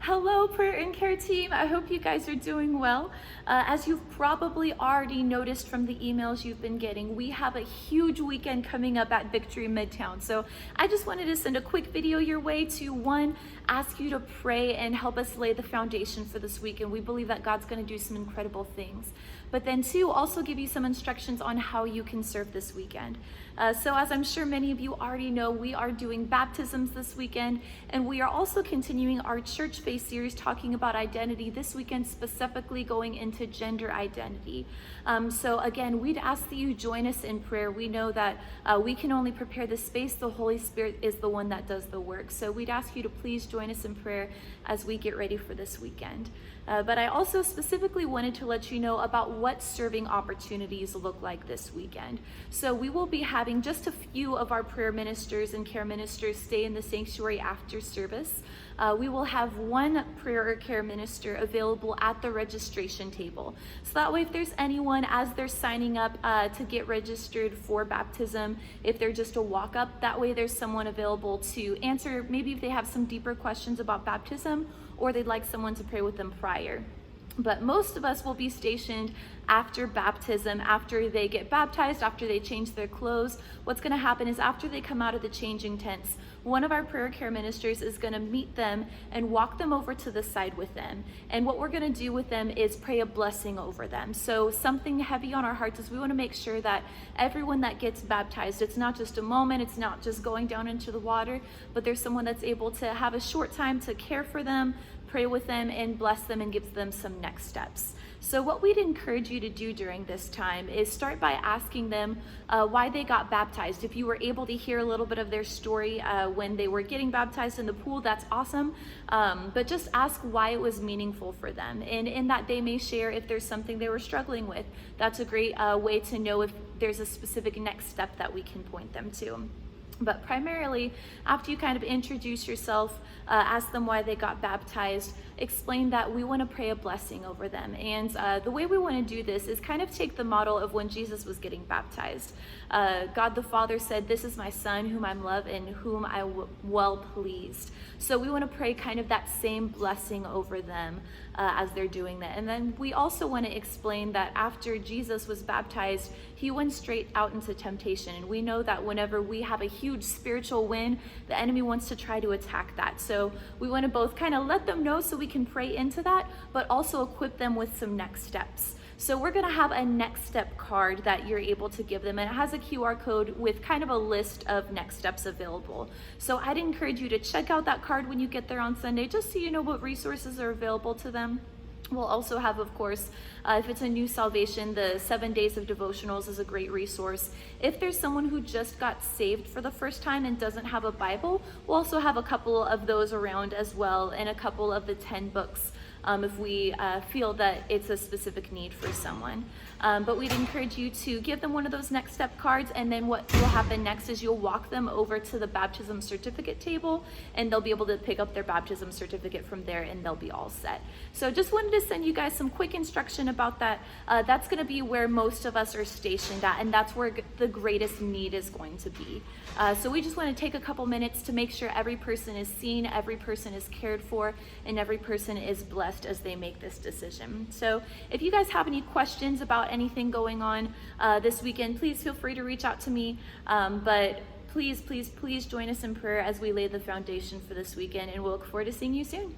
Hello, Prayer and Care team. I hope you guys are doing well. As you've probably already noticed from the emails you've been getting, we have a huge weekend coming up at Victory Midtown. So I just wanted to send a quick video your way to, one, ask you to pray and help us lay the foundation for this weekend. We believe that God's going to do some incredible things. But then two, also give you some instructions on how you can serve this weekend. So as I'm sure many of you already know, we are doing baptisms this weekend, and we are also continuing our Church Faith series talking about identity this weekend, specifically going into gender identity. So again, we'd ask that you join us in prayer. We know that we can only prepare the space. The Holy Spirit is the one that does the work. So we'd ask you to please join us in prayer as we get ready for this weekend. But I also specifically wanted to let you know about what serving opportunities look like this weekend. So we will be having just a few of our prayer ministers and care ministers stay in the sanctuary after service. We will have one prayer or care minister available at the registration table. So that way, if there's anyone as they're signing up to get registered for baptism, if they're just a walk-up, that way there's someone available to answer, maybe if they have some deeper questions about baptism, or they'd like someone to pray with them prior. But most of us will be stationed after baptism, after they get baptized, after they change their clothes. What's going to happen is after they come out of the changing tents, one of our prayer care ministers is going to meet them and walk them over to the side with them. And what we're going to do with them is pray a blessing over them. So something heavy on our hearts is we want to make sure that everyone that gets baptized, it's not just a moment, it's not just going down into the water, but there's someone that's able to have a short time to care for them, pray with them, and bless them and gives them some next steps. So what we'd encourage you to do during this time is start by asking them why they got baptized. If you were able to hear a little bit of their story when they were getting baptized in the pool, that's awesome. But just ask why it was meaningful for them. And in that, they may share if there's something they were struggling with. That's a great way to know if there's a specific next step that we can point them to. But primarily, after you kind of introduce yourself, ask them why they got baptized, explain that we want to pray a blessing over them. And the way we want to do this is kind of take the model of when Jesus was getting baptized. God the Father said, "This is my Son whom I'm loved and whom I well pleased." So we want to pray kind of that same blessing over them as they're doing that. And then we also want to explain that after Jesus was baptized, he went straight out into temptation. And we know that whenever we have a huge spiritual win, the enemy wants to try to attack that. So we want to both kind of let them know so we can pray into that, but also equip them with some next steps. So we're going to have a next step card that you're able to give them, and it has a QR code with kind of a list of next steps available. So I'd encourage you to check out that card when you get there on Sunday, just so you know what resources are available to them. We'll also have, of course, if it's a new salvation, the 7 days of devotionals is a great resource. If there's someone who just got saved for the first time and doesn't have a Bible, we'll also have a couple of those around as well, and a couple of the 10 books if we feel that it's a specific need for someone. But we'd encourage you to give them one of those next step cards, and then what will happen next is you'll walk them over to the baptism certificate table, and they'll be able to pick up their baptism certificate from there, and they'll be all set. So just wanted to send you guys some quick instruction about that. That's going to be where most of us are stationed at, and that's where the greatest need is going to be. So we just want to take a couple minutes to make sure every person is seen, every person is cared for, and every person is blessed as they make this decision. So if you guys have any questions about anything going on this weekend, please feel free to reach out to me. But please join us in prayer as we lay the foundation for this weekend, and we'll look forward to seeing you soon.